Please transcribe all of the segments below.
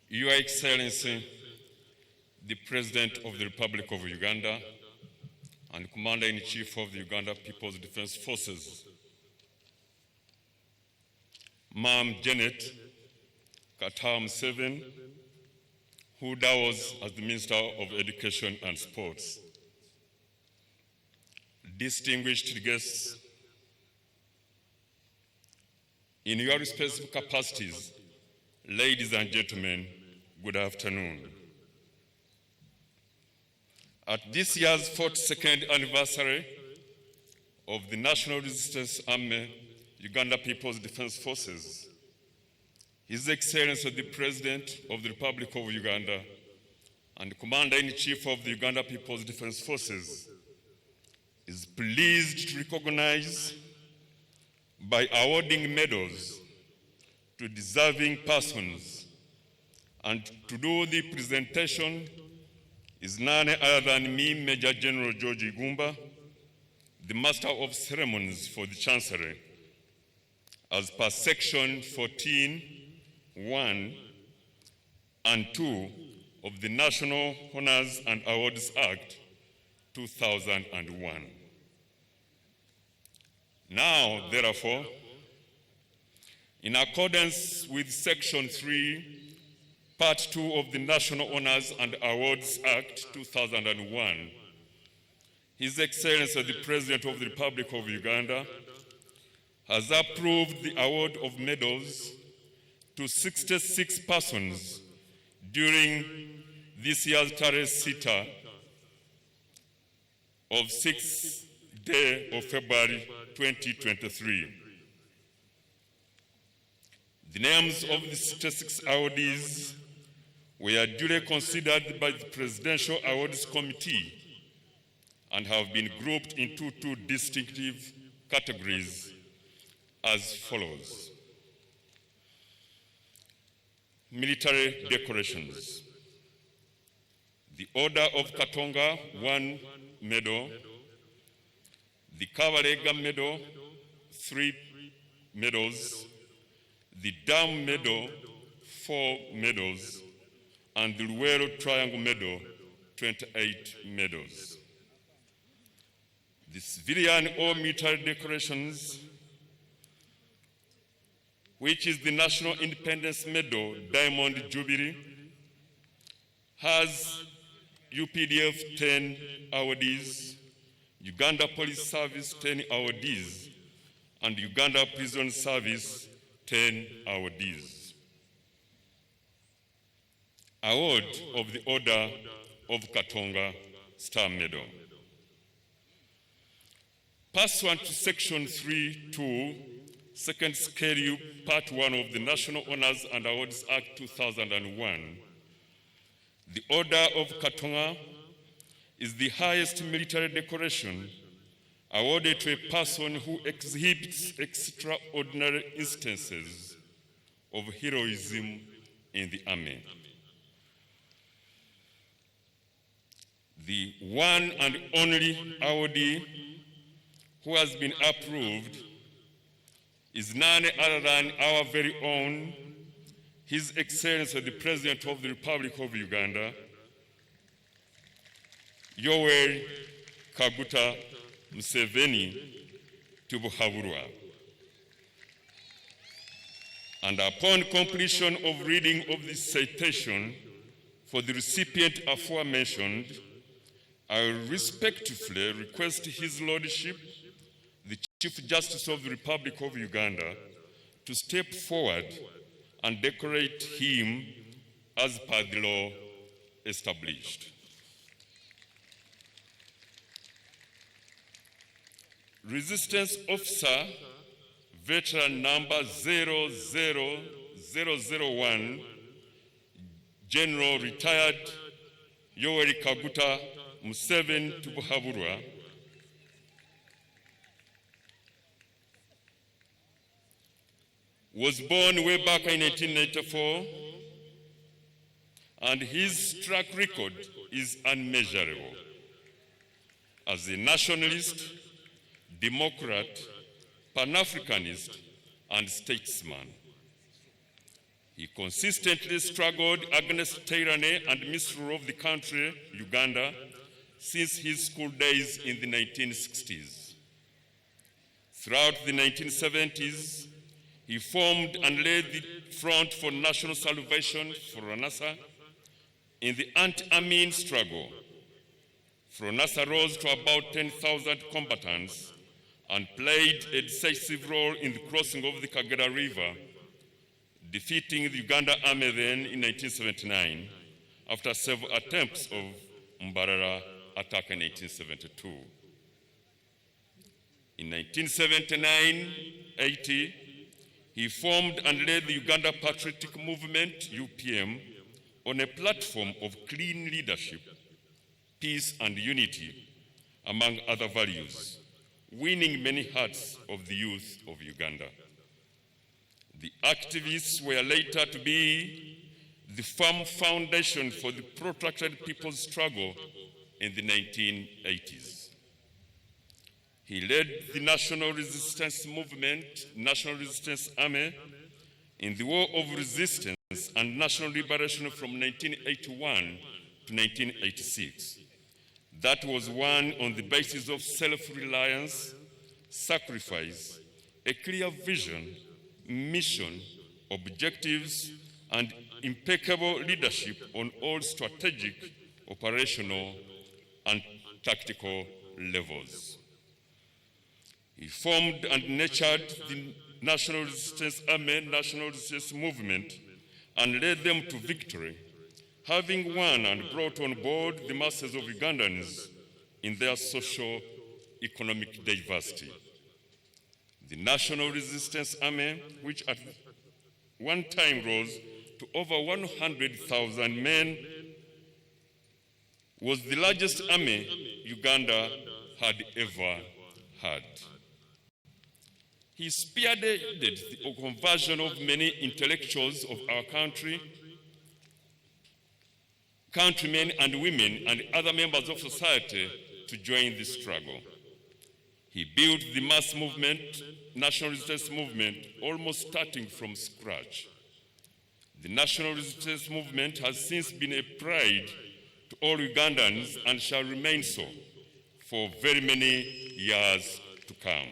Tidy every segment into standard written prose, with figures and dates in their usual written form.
Your Excellency, the President of the Republic of Uganda and Commander-in-Chief of the Uganda People's Defense Forces, Ma'am Janet Museveni, who was as the Minister of Education and Sports, distinguished guests, in your respective capacities, ladies and gentlemen, good afternoon. At this year's 42nd anniversary of the National Resistance Army, Uganda People's Defense Forces, His Excellency the President of the Republic of Uganda and Commander-in-Chief of the Uganda People's Defense Forces is pleased to recognize by awarding medals to deserving persons, and to do the presentation is none other than me, Major General George Igumba, the Master of Ceremonies for the Chancellery, as per Section 14(1) and 2 of the National Honors and Awards Act 2001. Now, therefore, in accordance with Section 3, Part 2 of the National Honors and Awards Act 2001, His Excellency the President of the Republic of Uganda has approved the award of medals to 66 persons during this year's tarehe sita of 6th day of February 2023. The names of the 66 awardees were duly considered by the Presidential Awards Committee and have been grouped into two distinctive categories as follows. Military decorations. The Order of Katonga, 1 medal. The Kabalega Medal, 3 medals. The Dam Medal, 4 medals. And the Luwero Triangle Medal, 28 medals. The civilian or military decorations, which is the National Independence Medal, Diamond Jubilee, has UPDF 10 awardees, Uganda Police Service 10 awardees, and Uganda Prison Service 10 awardees. Award of the Order of Katonga Star Medal. Pursuant to Section 3(2), Second Schedule, Part 1 of the National Honors and Awards Act 2001, the Order of Katonga is the highest military decoration awarded to a person who exhibits extraordinary instances of heroism in the army. The one and only awardee who has been approved is none other than our very own, His Excellency the President of the Republic of Uganda, Yoweri Kaguta Museveni Tibuhaburwa. And upon completion of reading of this citation for the recipient aforementioned, I will respectfully request His Lordship, the Chief Justice of the Republic of Uganda, to step forward and decorate him as per the law established. Resistance Officer, Veteran number 00001, General Retired Yoweri Kaguta Museveni Tibuhaburwa, was born way back in 1894, and his track record is unmeasurable. As a nationalist, Democrat, Pan-Africanist, and statesman, He consistently struggled against tyranny and misrule of the country, Uganda, since his school days in the 1960s. Throughout the 1970s, he formed and led the Front for National Salvation, FRONASA, in the anti-Amin struggle. FRONASA rose to about 10,000 combatants and played a decisive role in the crossing of the Kagera River, defeating the Uganda army then in 1979 after several attempts of Mbarara attack in 1972. In 1979-80, he formed and led the Uganda Patriotic Movement, UPM, on a platform of clean leadership, peace and unity, among other values, winning many hearts of the youth of Uganda. The activists were later to be the firm foundation for the protracted people's struggle in the 1980s. He led the National Resistance Movement, National Resistance Army, in the War of Resistance and National Liberation from 1981 to 1986. That was won on the basis of self-reliance, sacrifice, a clear vision, mission, objectives, and impeccable leadership on all strategic, operational, and tactical levels. He formed and nurtured the National Resistance Army, National Resistance Movement, and led them to victory, having won and brought on board the masses of Ugandans in their socio-economic diversity. The National Resistance Army, which at one time rose to over 100,000 men, was the largest army Uganda had ever had. He spearheaded the conversion of many intellectuals of our country, countrymen and women and other members of society to join this struggle. He built the mass movement, National Resistance Movement, almost starting from scratch. The National Resistance Movement has since been a pride to all Ugandans and shall remain so for very many years to come.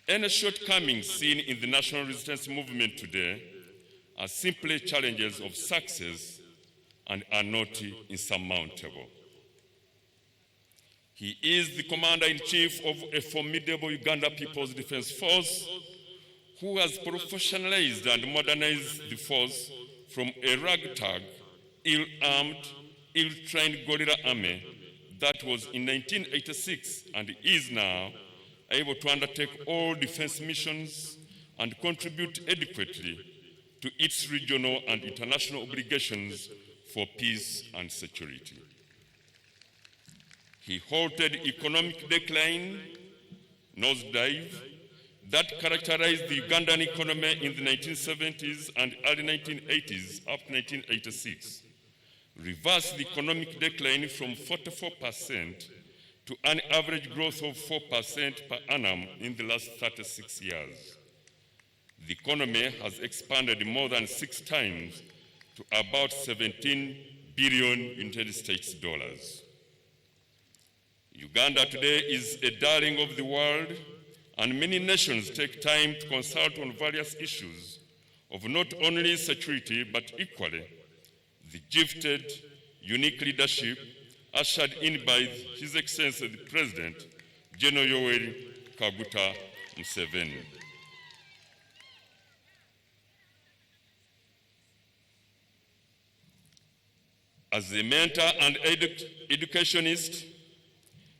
Any shortcomings seen in the National Resistance Movement today are simply challenges of success and are not insurmountable. He is the Commander-in-Chief of a formidable Uganda People's Defense Force who has professionalized and modernized the force from a ragtag, ill-armed, ill-trained guerrilla army that was in 1986 and is now able to undertake all defense missions and contribute adequately to its regional and international obligations for peace and security. He halted economic decline, nosedive, that characterized the Ugandan economy in the 1970s and early 1980s up to 1986, reversed the economic decline from 44% to an average growth of 4% per annum in the last 36 years. The economy has expanded more than 6 times to about 17 billion United States dollars. Uganda today is a darling of the world, and many nations take time to consult on various issues of not only security, but equally the gifted, unique leadership ushered in by His Excellency the President, General Yoweri Kaguta Museveni. As a mentor and educationist,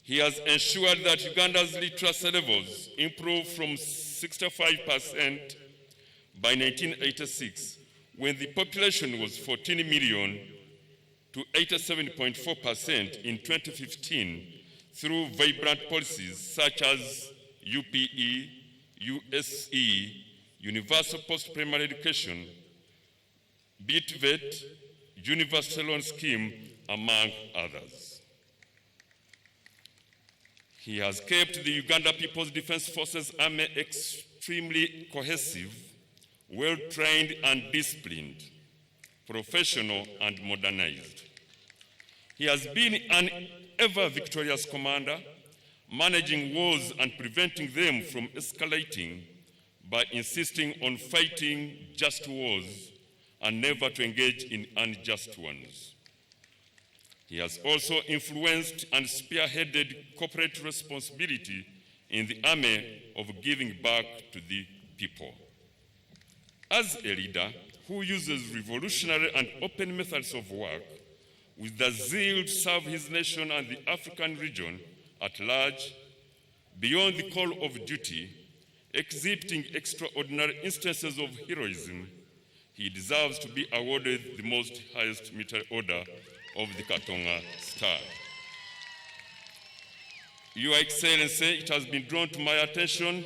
he has ensured that Uganda's literacy levels improved from 65% by 1986, when the population was 14 million, to 87.4% in 2015 through vibrant policies such as UPE, USE, Universal Post-Primary Education, BTVET, Universal Loan Scheme, among others. He has kept the Uganda People's Defense Forces Army extremely cohesive, well-trained and disciplined, professional and modernized. He has been an ever-victorious commander, managing wars and preventing them from escalating by insisting on fighting just wars and never to engage in unjust ones. He has also influenced and spearheaded corporate responsibility in the army of giving back to the people. As a leader who uses revolutionary and open methods of work with the zeal to serve his nation and the African region at large, beyond the call of duty, exhibiting extraordinary instances of heroism, he deserves to be awarded the most highest military order of the Katonga Star. Your Excellency, it has been drawn to my attention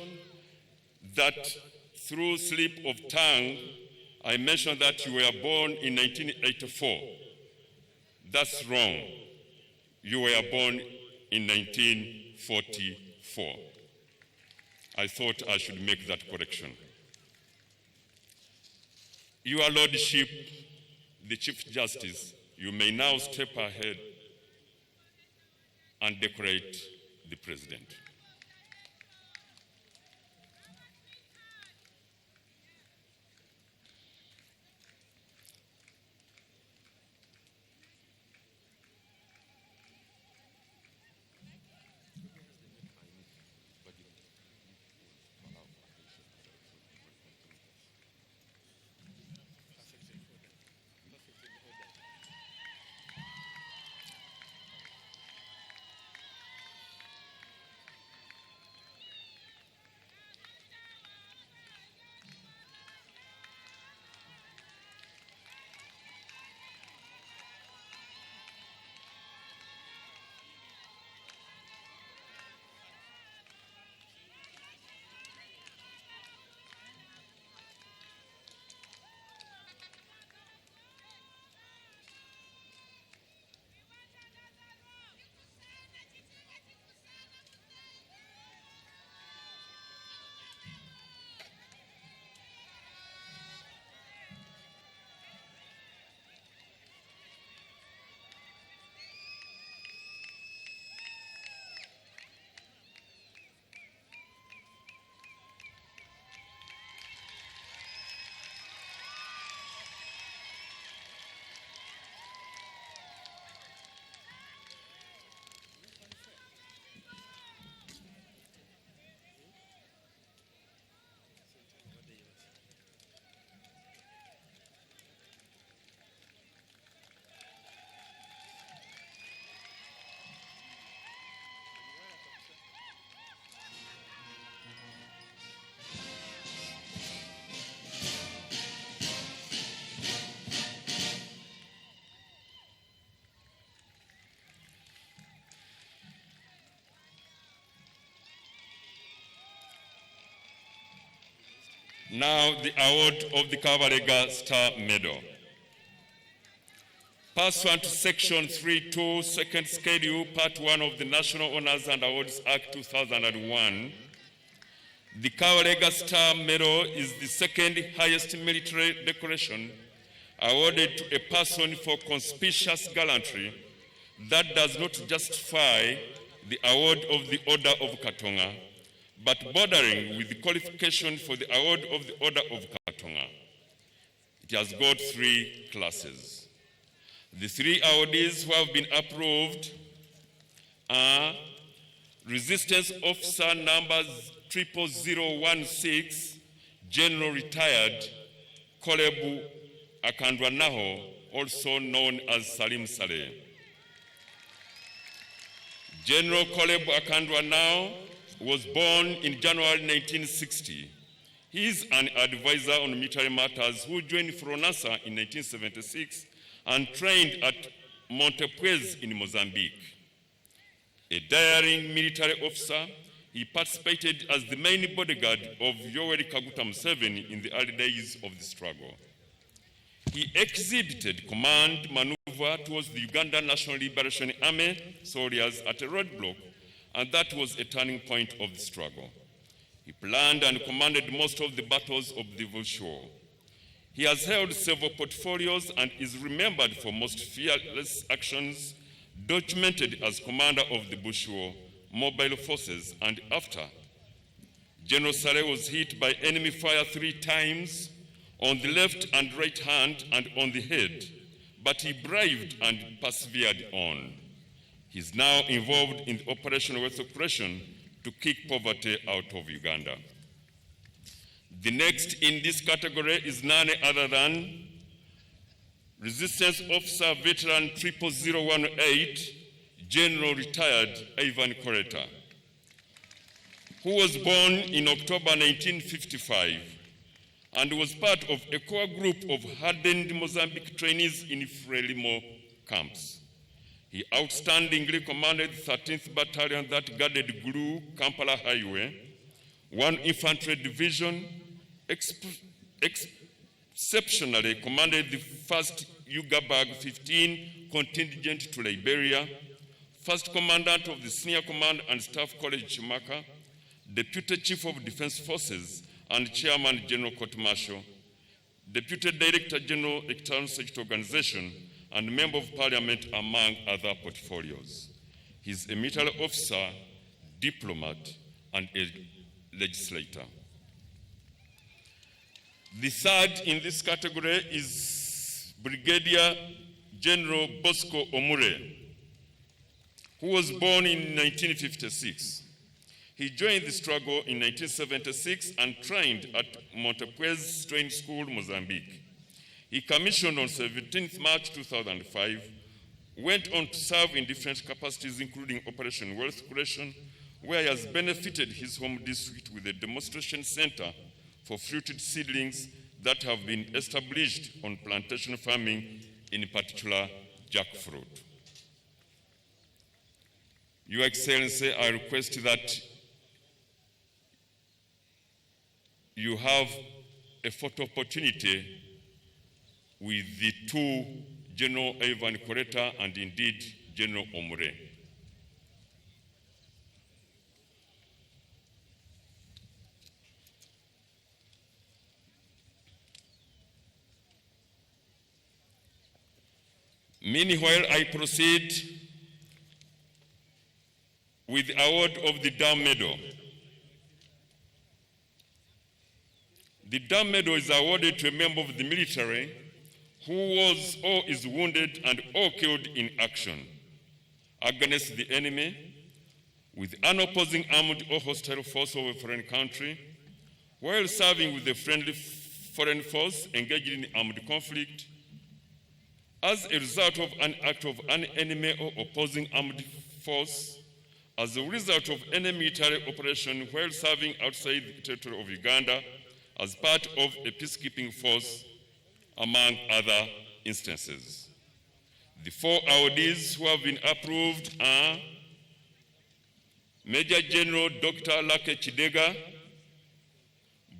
that through slip of tongue, I mentioned that you were born in 1984. That's wrong. You were born in 1944. I thought I should make that correction. Your Lordship, the Chief Justice, you may now step ahead and decorate the President. Now the award of the Kabalega Star Medal. Pursuant to Section 3.2, Second Schedule, Part 1 of the National Honors and Awards Act 2001, the Kabalega Star Medal is the second highest military decoration awarded to a person for conspicuous gallantry that does not justify the award of the Order of Katonga, but bordering with the qualification for the award of the Order of Katonga. It has got 3 classes. The 3 awardees who have been approved are Resistance Officer numbers 00016, General Retired Kolebu Akandwanaho, also known as Salim Saleh. General Kolebu Akandwanaho was born in January 1960. He is an advisor on military matters who joined Fronasa in 1976 and trained at Montepuez in Mozambique. A daring military officer, he participated as the main bodyguard of Yoweri Kaguta Museveni in the early days of the struggle. He exhibited command maneuver towards the Uganda National Liberation Army soldiers at a roadblock, and that was a turning point of the struggle. He planned and commanded most of the battles of the Bush War. He has held several portfolios and is remembered for most fearless actions documented as commander of the Bush War mobile forces, and after. General Saleh was hit by enemy fire 3 times on the left and right hand and on the head, but he braved and persevered on. He is now involved in the Operation Wealth Operation to kick poverty out of Uganda. The next in this category is none other than Resistance Officer Veteran 00018, General Retired Ivan Koreta, who was born in October 1955 and was part of a core group of hardened Mozambique trainees in Frelimo camps. He outstandingly commanded the 13th Battalion that guarded Gulu-Kampala Highway, 1 Infantry Division, exceptionally commanded the 1st Ugabag 15 contingent to Liberia, 1st Commandant of the Senior Command and Staff College Chimaka, Deputy Chief of Defense Forces and Chairman General Court Martial, Deputy Director General External Security Organization, and Member of Parliament, among other portfolios. He is a military officer, diplomat, and a legislator. The third in this category is Brigadier General Bosco Omure, who was born in 1956. He joined the struggle in 1976 and trained at Montepuez Training School, Mozambique. He commissioned on 17th March 2005, went on to serve in different capacities, including Operation Wealth Creation, where he has benefited his home district with a demonstration center for fruited seedlings that have been established on plantation farming, in particular jackfruit. Your Excellency, I request that you have a photo opportunity with the 2 General Ivan Koreta and indeed General Omure. Meanwhile, I proceed with the award of the Dam Medal. The Dam Medal is awarded to a member of the military who was or is wounded and or killed in action against the enemy with an opposing armed or hostile force of a foreign country while serving with a friendly foreign force engaged in armed conflict as a result of an act of an enemy or opposing armed force, as a result of any military operation while serving outside the territory of Uganda as part of a peacekeeping force, among other instances. The 4 awardees who have been approved are Major General Dr. Lake Chidega,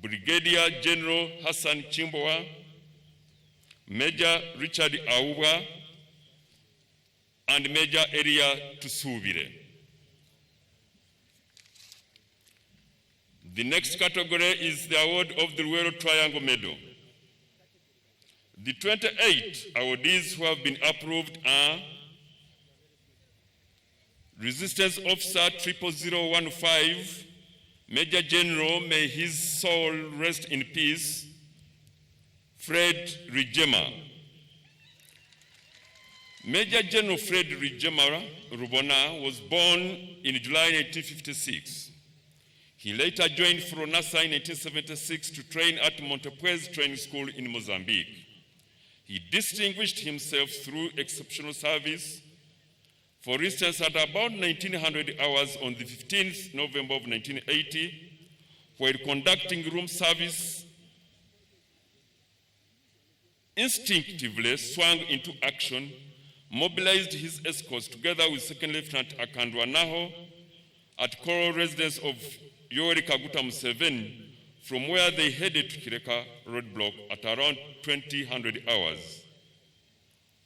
Brigadier General Hassan Chimboa, Major Richard Auwa, and Major Elia Tusubire. The next category is the award of the Royal Triangle Medal. The 28 awardees who have been approved are Resistance Officer 00015, Major General, may his soul rest in peace, Fred Rijema. Major General Fred Rijema Rubona was born in July 1956. He later joined Fronasa in 1976 to train at Montepuez Training School in Mozambique. He distinguished himself through exceptional service. For instance, at about 1900 hours on the 15th November of 1980, while conducting room service, instinctively swung into action, mobilized his escorts together with Second Lieutenant Akandwa Naho at Coral residence of Yoweri Kaguta Museveni, from where they headed to Kireka roadblock at around 2000 hours,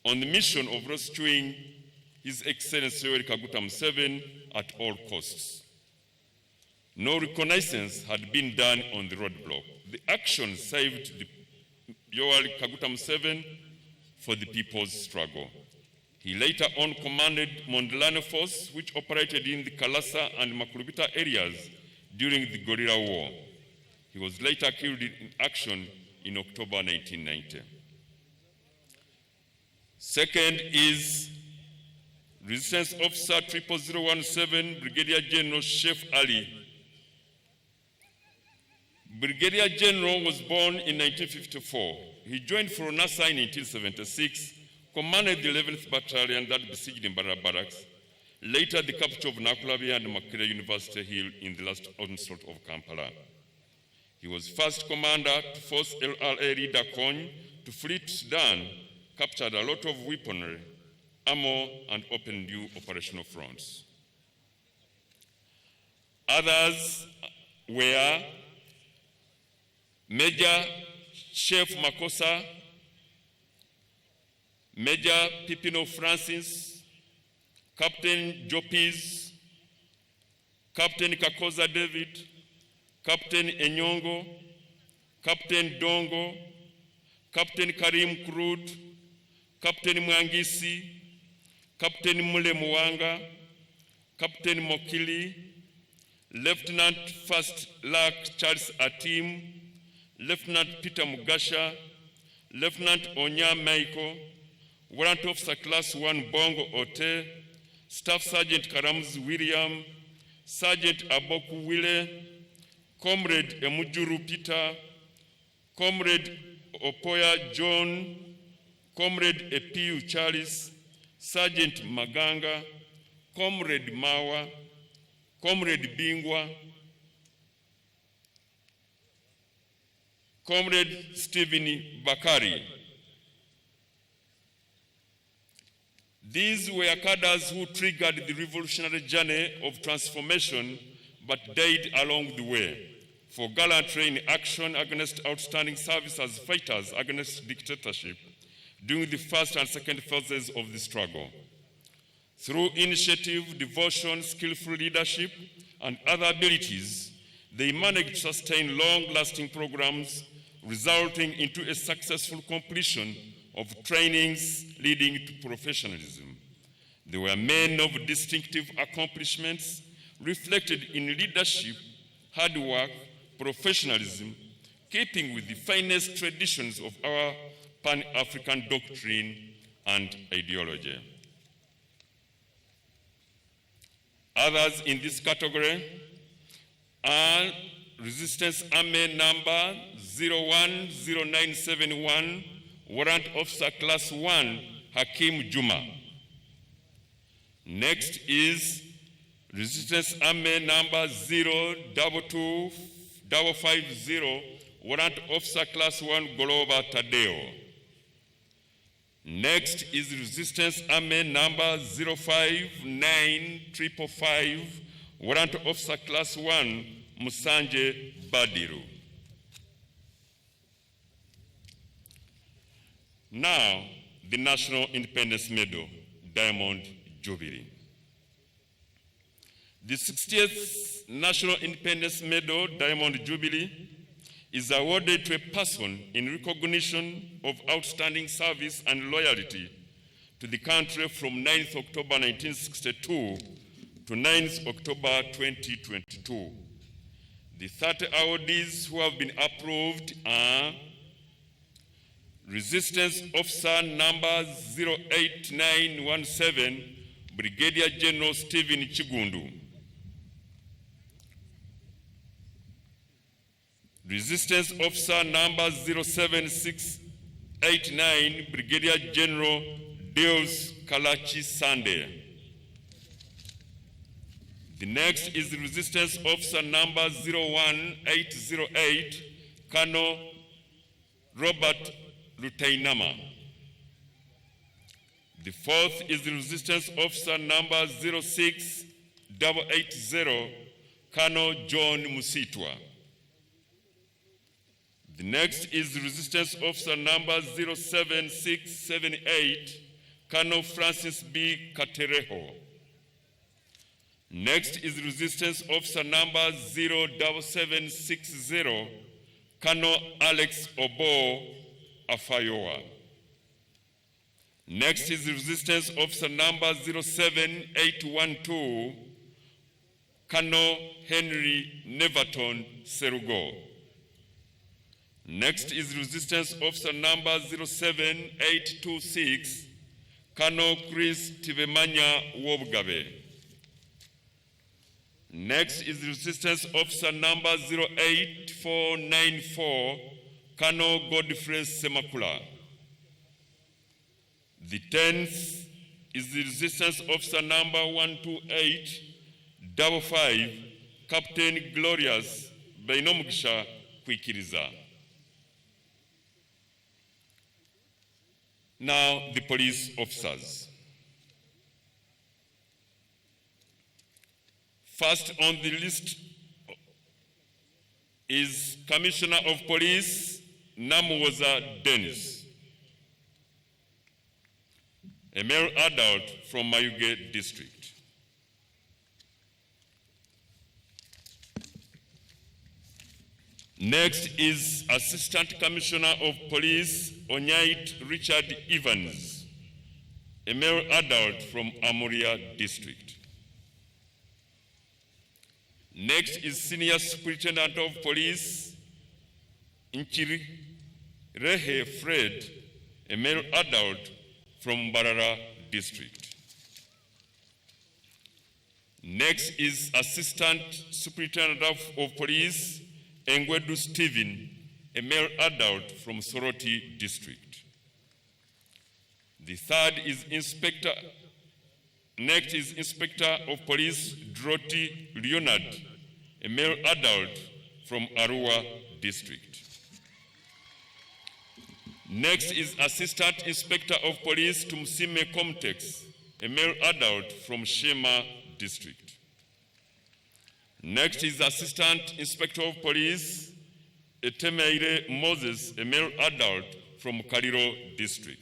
on the mission of rescuing His Excellency Yoweri Kaguta Museveni at all costs. No reconnaissance had been done on the roadblock. The action saved the Yoweri Kaguta Museveni for the people's struggle. He later on commanded Mondlane Force, which operated in the Kalasa and Makulubita areas during the guerrilla war. He was later killed in action in October 1990. Second is Resistance Officer 00017, Brigadier General Chef Ali. Brigadier General was born in 1954. He joined Fronasa in 1976, commanded the 11th Battalion that besieged Mbarara Barracks, later the capture of Nakulabye and Makerere University Hill in the last onslaught of Kampala. He was first commander to force LRA leader Kony to flee to Sudan, captured a lot of weaponry, ammo, and opened new operational fronts. Others were Major Chef Makosa, Major Pipino Francis, Captain Jopis, Captain Kakoza David, Captain Enyongo, Captain Dongo, Captain Karim Krud, Captain Mwangisi, Captain Mule Mwanga, Captain Mokili, Lieutenant First Luck Charles Atim, Lieutenant Peter Mugasha, Lieutenant Onya Michael, Warrant Officer Class 1 Bongo Ote, Staff Sergeant Karamz William, Sergeant Aboku Wile, Comrade Emujuru Peter, Comrade Opoya John, Comrade Epiu Charles, Sergeant Maganga, Comrade Mawa, Comrade Bingwa, Comrade Stephen Bakari. These were cadres who triggered the revolutionary journey of transformation but died along the way for gallantry in action against outstanding service as fighters against dictatorship during the first and second phases of the struggle. Through initiative, devotion, skillful leadership, and other abilities, they managed to sustain long-lasting programs, resulting into a successful completion of trainings leading to professionalism. They were men of distinctive accomplishments, reflected in leadership, hard work, professionalism, keeping with the finest traditions of our Pan-African doctrine and ideology. Others in this category are Resistance Army number 010971, Warrant Officer Class 1, Hakim Juma. Next is Resistance Army number 022550, Warrant Officer Class 1, Goloba Tadeo. Next is Resistance Army number 059555, Warrant Officer Class 1, Musanje Badiru. Now, the National Independence Medal, Diamond Jubilee. The 60th National Independence Medal, Diamond Jubilee, is awarded to a person in recognition of outstanding service and loyalty to the country from 9th October 1962 to 9th October 2022. The 30 awardees who have been approved are Resistance Officer number 08917, Brigadier General Stephen Chigundu. Resistance Officer number 07689, Brigadier General Deus Kalachi Sande. The next is the Resistance Officer number 01808, Colonel Robert Lutainama. The fourth is the Resistance Officer number 06880, Colonel John Musitwa. The next is the Resistance Officer number 07678, Colonel Francis B. Katereho. Next is Resistance Officer number 07760, Colonel Alex Obo Afayoa. Next is Resistance Officer number 07812, Colonel Henry Neverton Serugo. Next is Resistance Officer number 07826, Colonel Chris Tivemanya Wobgabe. Next is Resistance Officer number 08494, Colonel Godfrey Semakula. The 10th is the Resistance Officer number 12855, Captain Glorious Bainomugisha Kwikiriza. Now the police officers. First on the list is Commissioner of Police Namuwoza Dennis, a male adult from Mayuge District. Next is Assistant Commissioner of Police Onyait Richard Evans, a male adult from Amuria District. Next is Senior Superintendent of Police Rehe Fred, a male adult from Barara District. Next is Assistant Superintendent of Police Engwedu Stephen, a male adult from Soroti District. The third is Next is Inspector of Police Droti Leonard, a male adult from Arua District. Next is Assistant Inspector of Police Tumsime Comtex, a male adult from Shema District. Next is Assistant Inspector of Police Etemeire Moses, a male adult from Kariro District.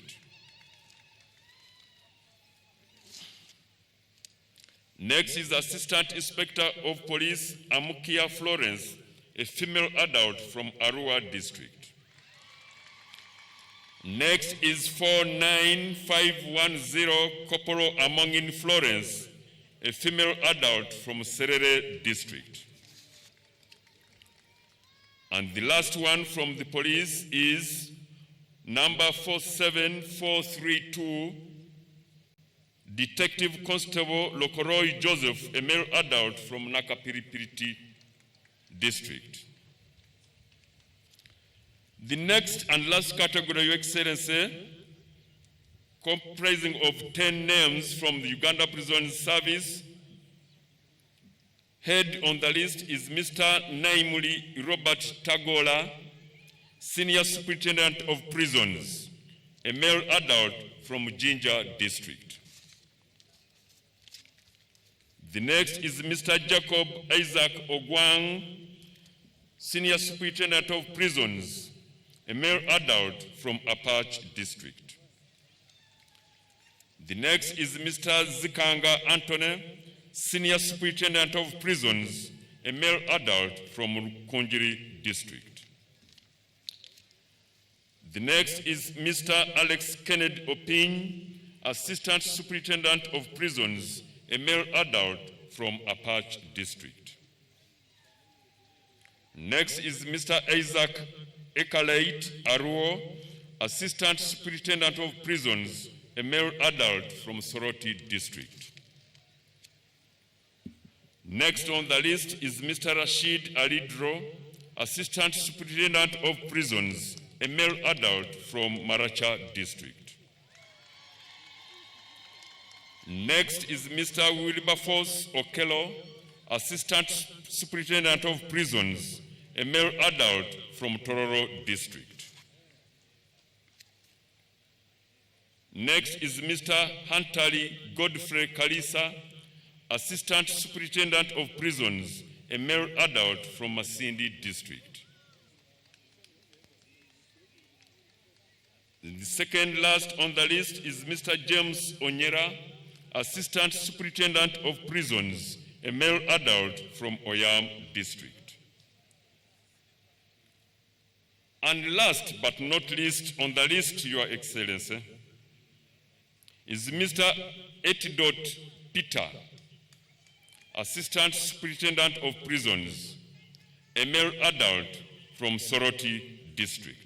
Next is Assistant Inspector of Police Amukia Florence, a female adult from Arua District. Next is 49510 Corporal Amongin Florence, a female adult from Serere District. And the last one from the police is number 47432, Detective Constable Lokoroy Joseph, a male adult from Nakapiripiriti District. The next and last category, Your Excellency, comprising of 10 names from the Uganda Prison Service. Head on the list is Mr. Naimuli Robert Tagola, Senior Superintendent of Prisons, a male adult from Jinja District. The next is Mr. Jacob Isaac Ogwang, Senior Superintendent of Prisons, a male adult from Apache District. The next is Mr. Zikanga Anthony, Senior Superintendent of Prisons, a male adult from Rukunjiri District. The next is Mr. Alex Kennedy Opin, Assistant Superintendent of Prisons, a male adult from Apache District. Next is Mr. Isaac Ekaleit Aruo, Assistant Superintendent of Prisons, a male adult from Soroti District. Next on the list is Mr. Rashid Alidro, Assistant Superintendent of Prisons, a male adult from Maracha District. Next is Mr. Wilberforce Okello, Assistant Superintendent of Prisons, a male adult from Tororo District. Next is Mr. Huntali Godfrey Kalisa, Assistant Superintendent of Prisons, a male adult from Masindi District. The second last on the list is Mr. James Onyera, Assistant Superintendent of Prisons, a male adult from Oyam district. And last but not least on the list, Your Excellency, is Mr. Etidot Peter, Assistant Superintendent of Prisons, a male adult from Soroti district.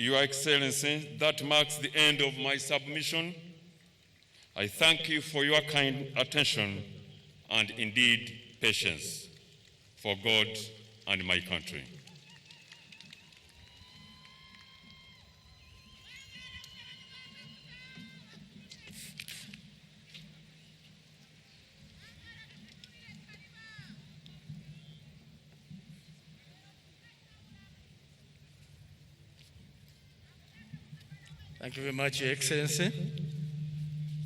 Your Excellency, that marks the end of my submission. I thank you for your kind attention and indeed patience. For God and my country. Thank you very much, Your Excellency.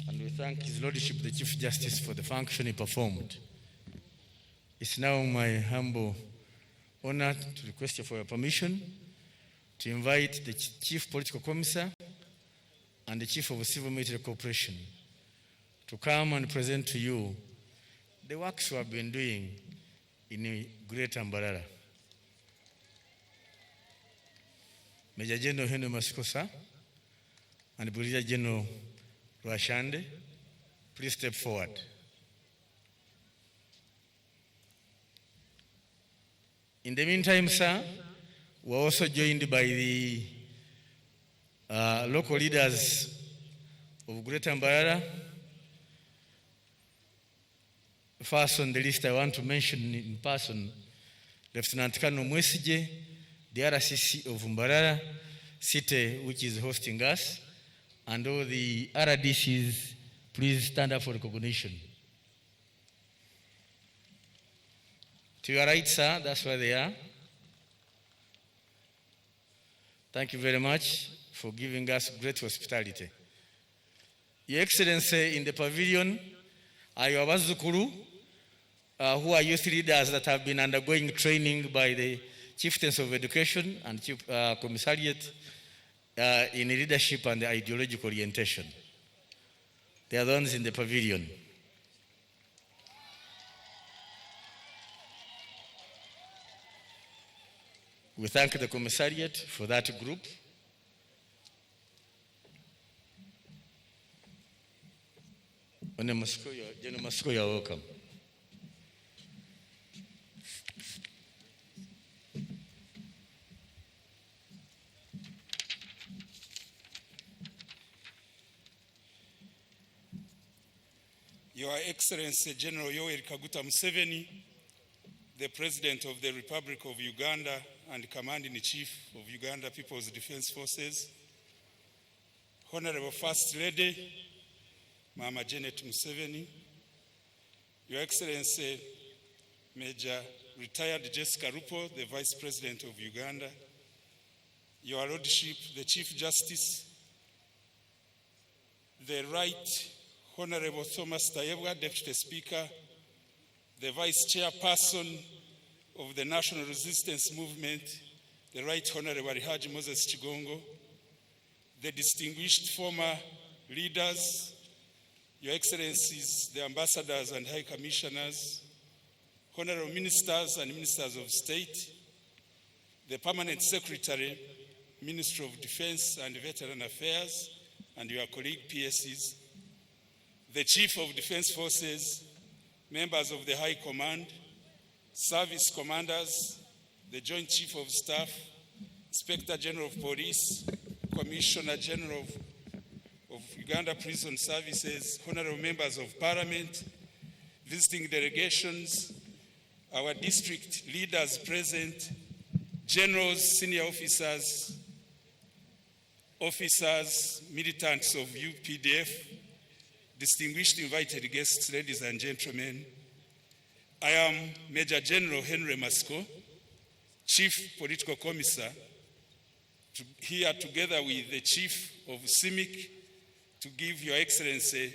And we thank His Lordship, the Chief Justice, for the function he performed. It's now my humble honor to request you for your permission to invite the Chief Political Commissar and the Chief of Civil Military Corporation to come and present to you the works we have been doing in Greater Mbarara. Major General Henry Masikosa and Brigadier General Rwashande, please step forward. In the meantime, sir, we're also joined by the local leaders of Greater Mbarara. First on the list, I want to mention in person Lieutenant Colonel Mwesije, the RCC of Mbarara, sita, which is hosting us, and all the RDCs, please stand up for recognition. To your right, sir, that's where they are. Thank you very much for giving us great hospitality. Your Excellency, in the pavilion are your Bazukuru, who are youth leaders that have been undergoing training by the Chieftains of Education and Commissariat in leadership and ideological orientation. They are the ones in the pavilion. We thank the Commissariat for that group. General Masiko, you are welcome. Your Excellency General Yoweri Kaguta Museveni, the President of the Republic of Uganda and Commander-in-Chief of Uganda People's Defense Forces, Honorable First Lady, Mama Janet Museveni, Your Excellency Major Retired Jessica Rupo, the Vice President of Uganda, Your Lordship, the Chief Justice, the Right Honorable Thomas Tayebwa, Deputy Speaker, the Vice Chairperson of the National Resistance Movement, the Right Honorable Haji Moses Chigongo, the distinguished former leaders, Your Excellencies, the Ambassadors and High Commissioners, Honorable Ministers and Ministers of State, the Permanent Secretary, Ministry of Defense and Veteran Affairs, and your colleague PSCs, the Chief of Defense Forces, members of the High Command, service commanders, the Joint Chief of Staff, Inspector General of Police, Commissioner General of Uganda Prison Services, honorable members of Parliament, visiting delegations, our district leaders present, generals, senior officers, militants of UPDF, distinguished invited guests, ladies and gentlemen. I am Major General Henry Masiko, Chief Political Commissar, here together with the Chief of CIMIC to give Your Excellency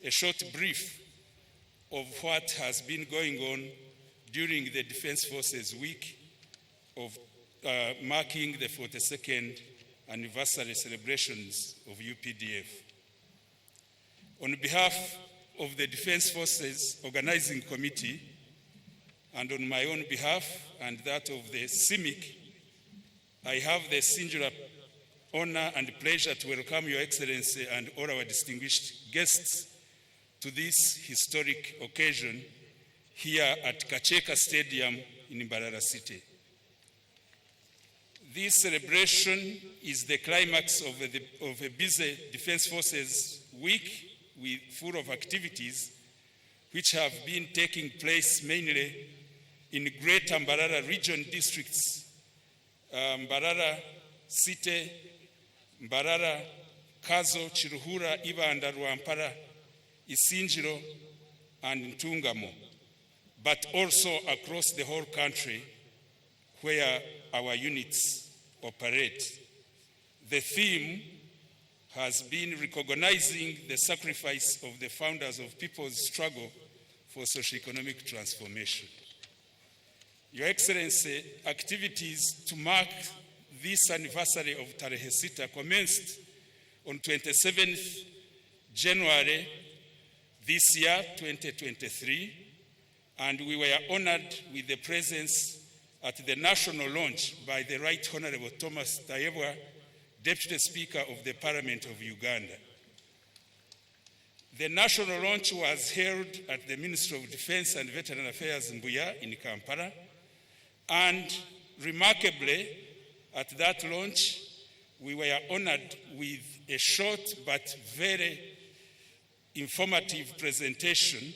a short brief of what has been going on during the Defense Forces Week of marking the 42nd anniversary celebrations of UPDF. On behalf of the Defense Forces Organizing Committee, and on my own behalf and that of the CIMIC, I have the singular honor and pleasure to welcome Your Excellency and all our distinguished guests to this historic occasion here at Kacheka Stadium in Mbarara City. This celebration is the climax of a busy Defense Forces Week full of activities which have been taking place mainly in Greater Mbarara region districts, Mbarara, Site, Mbarara, Kazo, Chiruhura, Ibanda, Rwampara, Isinjiro, and Ntungamo, but also across the whole country where our units operate. The theme has been recognizing the sacrifice of the founders of people's struggle for socio-economic transformation. Your Excellency, activities to mark this anniversary of Tarehe Sita commenced on 27th January this year, 2023, and we were honored with the presence at the national launch by the Right Honorable Thomas Tayebwa, Deputy Speaker of the Parliament of Uganda. The national launch was held at the Ministry of Defense and Veteran Affairs in Mbuya in Kampala, and remarkably, at that launch, we were honored with a short but very informative presentation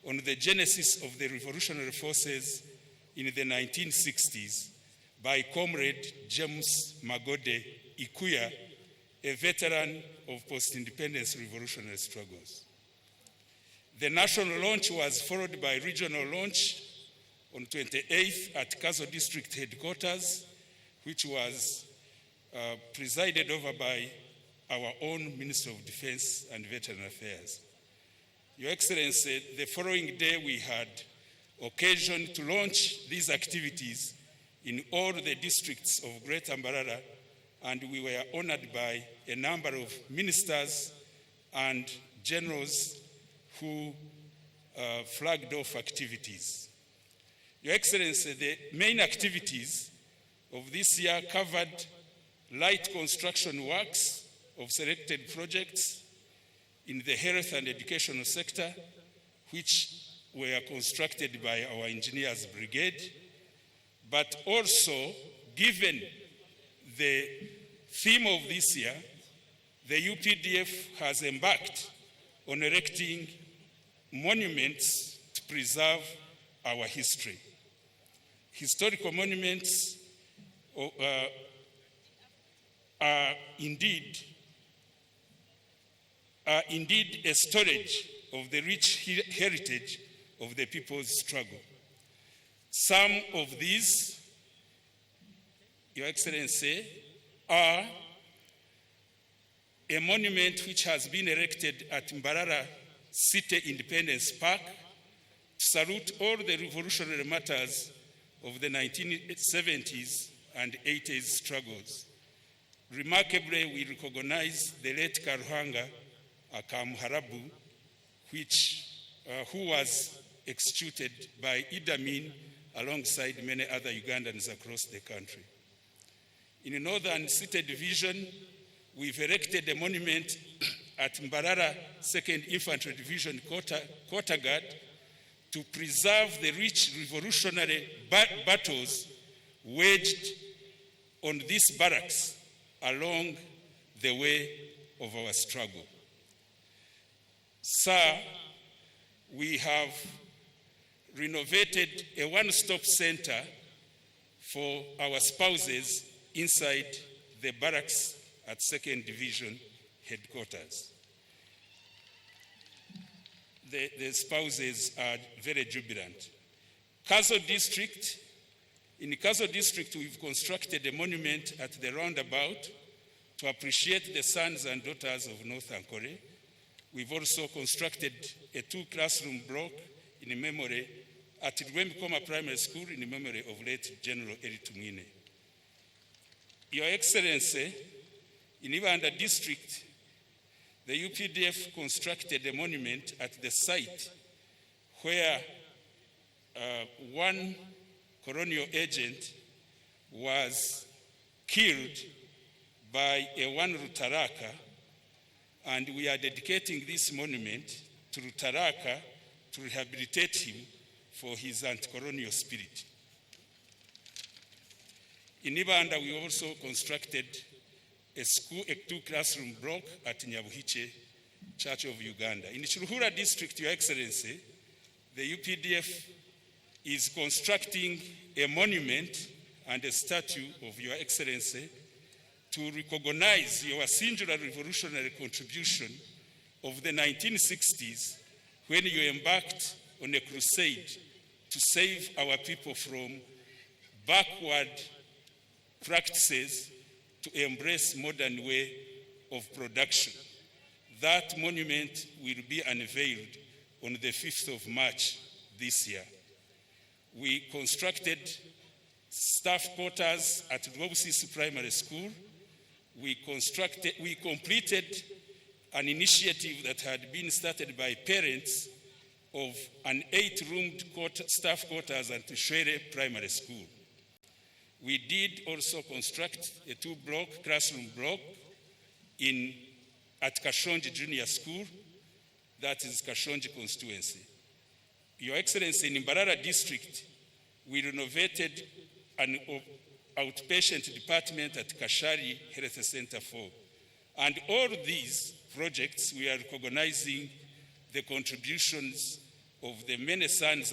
on the genesis of the revolutionary forces in the 1960s by Comrade James Magode Ikuya, a veteran of post-independence revolutionary struggles. The national launch was followed by regional launch on 28th at Kazo District Headquarters, which was presided over by our own Minister of Defense and Veteran Affairs. Your Excellency, the following day we had occasion to launch these activities in all the districts of Greater Mbarara, and we were honored by a number of ministers and generals who flagged off activities. Your Excellency, the main activities of this year covered light construction works of selected projects in the health and educational sector, which were constructed by our engineers brigade, but also, given the theme of this year, the UPDF has embarked on erecting monuments to preserve our history. Historical monuments are indeed a storage of the rich heritage of the people's struggle. Some of these, Your Excellency, are a monument which has been erected at Mbarara City Independence Park to salute all the revolutionary martyrs of the 1970s and 80s struggles. Remarkably, we recognize the late Karuhanga Akamuharabu, who was executed by Idi Amin alongside many other Ugandans across the country. In the Northern City Division, we've erected a monument at Mbarara 2nd Infantry Division Quarter Guard to preserve the rich revolutionary battles waged on these barracks along the way of our struggle. Sir, we have renovated a one-stop center for our spouses inside the barracks at 2nd Division headquarters. The spouses are very jubilant. Kazo District, in Kazo District, we've constructed a monument at the roundabout to appreciate the sons and daughters of North Ankole. We've also constructed a 2-classroom block in memory at Rwemikoma Primary School in memory of late General Eritumwine. Your Excellency, in Ibanda District, the UPDF constructed a monument at the site where one colonial agent was killed by a one Rutaraka, and we are dedicating this monument to Rutaraka to rehabilitate him for his anti-colonial spirit. In Ibanda, we also constructed a 2-classroom block at Nyabuhiche Church of Uganda. In Chiruhura District, Your Excellency, the UPDF is constructing a monument and a statue of Your Excellency to recognize your singular revolutionary contribution of the 1960s when you embarked on a crusade to save our people from backward practices to embrace modern way of production. That monument will be unveiled on the 5th of March this year. We constructed staff quarters at Rwabusisi Primary School. We completed an initiative that had been started by parents of an 8-roomed staff quarters at Shere Primary School. We did also construct a 2-block classroom block at Kashonji Junior School, that is Kashonji constituency. Your Excellency, in Mbarara district, we renovated an outpatient department at Kashari Health Center 4. And all these projects, we are recognizing the contributions of the many sons and